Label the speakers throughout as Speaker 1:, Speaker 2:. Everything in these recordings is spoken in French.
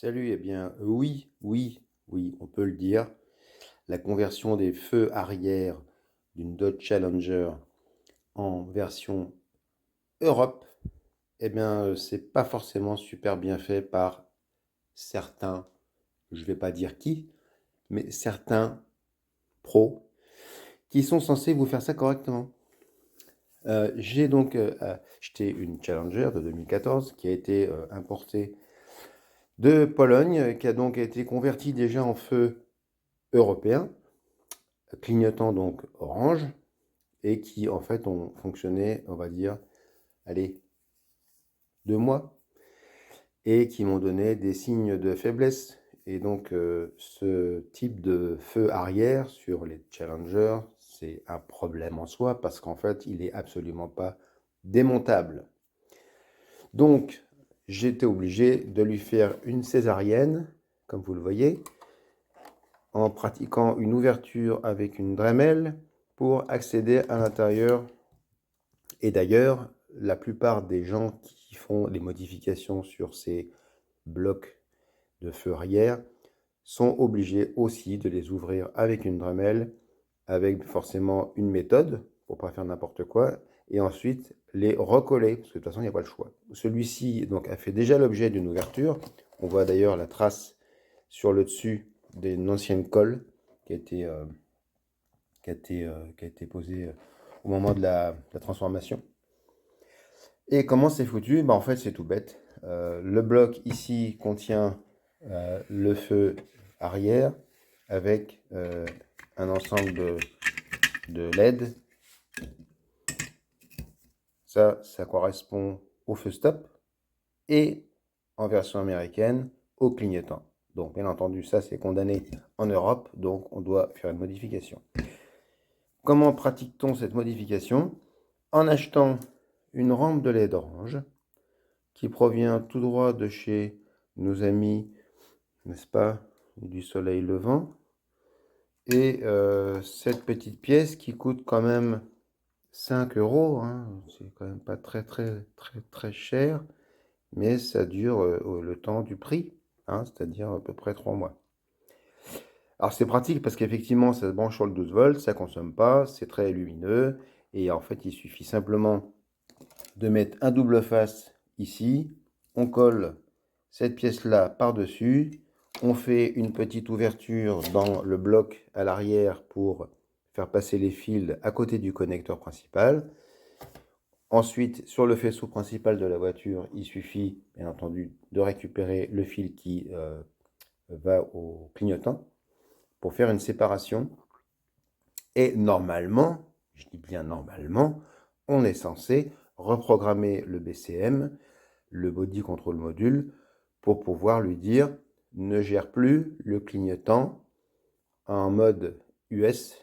Speaker 1: Salut, eh bien oui, on peut le dire. La conversion des feux arrière d'une Dodge Challenger en version Europe, eh bien, c'est pas forcément super bien fait par certains, je vais pas dire qui, mais certains pros qui sont censés vous faire ça correctement. J'ai donc acheté une Challenger de 2014 qui a été importée de Pologne, qui a donc été convertie déjà en feu européen, clignotant donc orange, et qui en fait ont fonctionné, on va dire, allez, 2 mois, et qui m'ont donné des signes de faiblesse. Et donc ce type de feu arrière sur les Challenger, c'est un problème en soi parce qu'en fait il est absolument pas démontable. Donc j'étais obligé de lui faire une césarienne, comme vous le voyez, en pratiquant une ouverture avec une Dremel pour accéder à l'intérieur. Et d'ailleurs, la plupart des gens qui font des modifications sur ces blocs de feu arrière sont obligés aussi de les ouvrir avec une Dremel, avec forcément une méthode pour pas faire n'importe quoi, et ensuite les recoller, parce que de toute façon il n'y a pas le choix. Celui-ci donc a fait déjà l'objet d'une ouverture. On voit d'ailleurs la trace sur le dessus d'une ancienne colle qui a été, posée au moment de la transformation. Et comment c'est foutu? Bah, en fait, c'est tout bête. Le bloc ici contient le feu arrière avec un ensemble de LED. Ça correspond au feu stop et en version américaine au clignotant. Donc, bien entendu, ça c'est condamné en Europe, donc on doit faire une modification. Comment pratique-t-on cette modification? En achetant une rampe de LED orange qui provient tout droit de chez nos amis, n'est-ce pas, du soleil levant. Et cette petite pièce qui coûte quand même 5 euros, hein, c'est quand même pas très cher, mais ça dure le temps du prix, hein, c'est-à-dire à peu près 3 mois. Alors c'est pratique parce qu'effectivement ça se branche sur le 12 volts, ça consomme pas, c'est très lumineux, et en fait il suffit simplement de mettre un double face ici, on colle cette pièce-là par-dessus, on fait une petite ouverture dans le bloc à l'arrière pour faire passer les fils à côté du connecteur principal. Ensuite, sur le faisceau principal de la voiture, il suffit, bien entendu, de récupérer le fil qui va au clignotant pour faire une séparation. Et normalement, je dis bien normalement, on est censé reprogrammer le BCM, le Body Control Module, pour pouvoir lui dire ne gère plus le clignotant en mode US,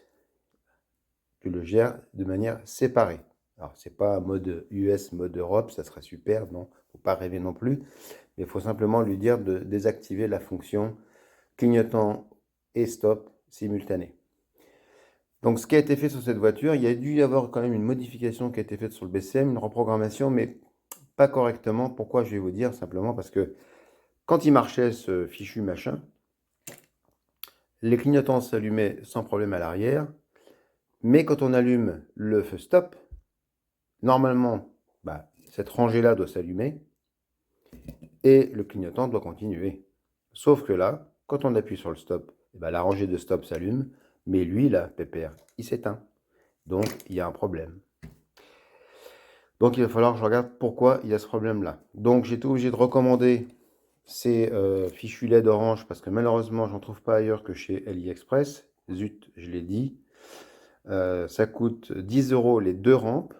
Speaker 1: tu le gères de manière séparée. Alors, c'est pas mode US, mode Europe, ça serait super, non, faut pas rêver non plus, mais il faut simplement lui dire de désactiver la fonction clignotant et stop simultané. Donc, ce qui a été fait sur cette voiture, il y a dû y avoir quand même une modification qui a été faite sur le BCM, une reprogrammation, mais pas correctement. Pourquoi? Je vais vous dire simplement parce que quand il marchait ce fichu machin, les clignotants s'allumaient sans problème à l'arrière, mais quand on allume le feu stop, normalement, cette rangée-là doit s'allumer et le clignotant doit continuer. Sauf que là, quand on appuie sur le stop, la rangée de stop s'allume, mais lui, là, pépère, il s'éteint. Donc, il y a un problème. Donc, il va falloir que je regarde pourquoi il y a ce problème-là. Donc, j'ai été obligé de recommander ces fichus LED orange parce que malheureusement, j'en trouve pas ailleurs que chez AliExpress. Zut, je l'ai dit. Ça coûte 10 euros les 2 rampes.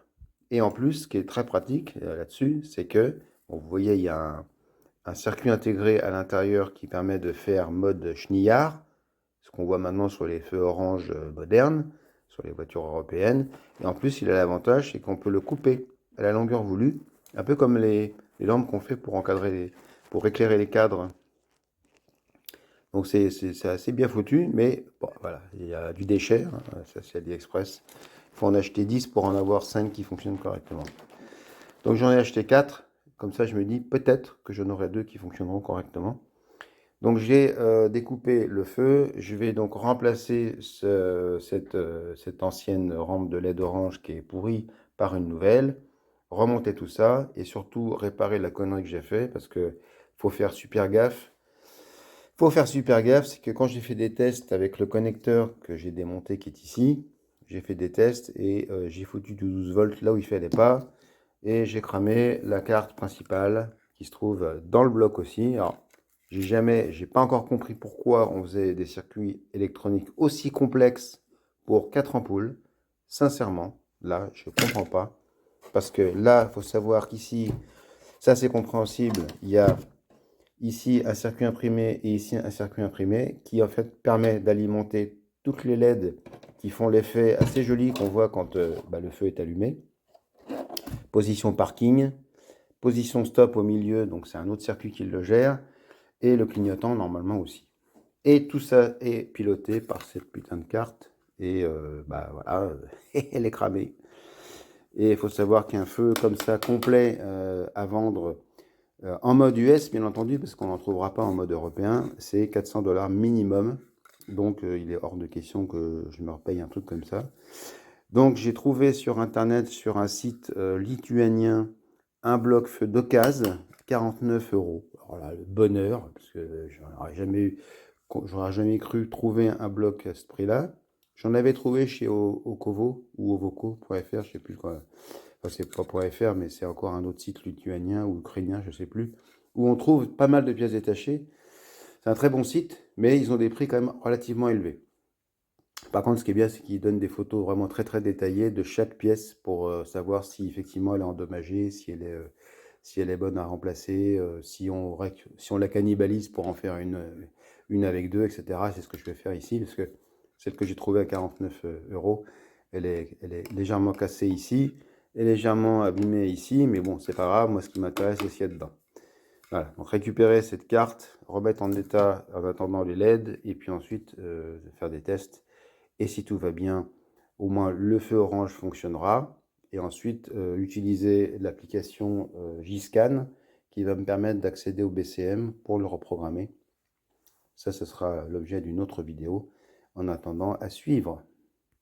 Speaker 1: Et en plus, ce qui est très pratique là-dessus, c'est que, bon, vous voyez, il y a un circuit intégré à l'intérieur qui permet de faire mode chenillard, ce qu'on voit maintenant sur les feux orange modernes, sur les voitures européennes. Et en plus, il a l'avantage, c'est qu'on peut le couper à la longueur voulue, un peu comme les lampes qu'on fait pour encadrer pour éclairer les cadres. Donc c'est assez bien foutu, mais bon, voilà, il y a du déchet, hein, ça c'est AliExpress. Il faut en acheter 10 pour en avoir 5 qui fonctionnent correctement. Donc j'en ai acheté 4, comme ça je me dis peut-être que j'en aurai 2 qui fonctionneront correctement. Donc j'ai découpé le feu, je vais donc remplacer cette ancienne rampe de LED orange qui est pourrie par une nouvelle, remonter tout ça et surtout réparer la connerie que j'ai fait parce que faut faire super gaffe. Faut faire super gaffe, c'est que quand j'ai fait des tests avec le connecteur que j'ai démonté qui est ici, j'ai fait des tests et j'ai foutu du 12 volts là où il fallait pas et j'ai cramé la carte principale qui se trouve dans le bloc aussi. Alors, j'ai pas encore compris pourquoi on faisait des circuits électroniques aussi complexes pour 4 ampoules. Sincèrement, là, je comprends pas. Parce que là, il faut savoir qu'ici, ça c'est compréhensible, il y a ici un circuit imprimé et ici un circuit imprimé qui en fait permet d'alimenter toutes les LED qui font l'effet assez joli qu'on voit quand le feu est allumé. Position parking, position stop au milieu, donc c'est un autre circuit qui le gère, et le clignotant normalement aussi. Et tout ça est piloté par cette putain de carte, et voilà, elle est cramée. Et il faut savoir qu'un feu comme ça, complet, à vendre en mode US, bien entendu, parce qu'on n'en trouvera pas en mode européen, c'est 400 $ minimum. Donc il est hors de question que je me repaye un truc comme ça. Donc j'ai trouvé sur internet, sur un site lituanien, un bloc feu d'occasion, 49 €. Alors là, le bonheur, parce que j'aurais jamais cru trouver un bloc à ce prix-là. J'en avais trouvé chez Okovo ou Ovoco.fr, je sais plus quoi. Enfin, c'est pas .fr, mais c'est encore un autre site lituanien ou ukrainien, je sais plus, où on trouve pas mal de pièces détachées. C'est un très bon site, mais ils ont des prix quand même relativement élevés. Par contre, ce qui est bien, c'est qu'ils donnent des photos vraiment très très détaillées de chaque pièce pour savoir si effectivement elle est endommagée, si elle est bonne à remplacer, si on la cannibalise pour en faire une avec deux, etc. C'est ce que je vais faire ici, parce que celle que j'ai trouvée à 49 €, elle est légèrement cassée ici, et légèrement abîmée ici, mais bon, c'est pas grave, moi ce qui m'intéresse, c'est ce qu'il y a dedans. Voilà, donc récupérer cette carte, remettre en état en attendant les LED, et puis ensuite faire des tests. Et si tout va bien, au moins le feu orange fonctionnera. Et ensuite, utiliser l'application JScan qui va me permettre d'accéder au BCM pour le reprogrammer. Ça, ce sera l'objet d'une autre vidéo. En attendant, à suivre.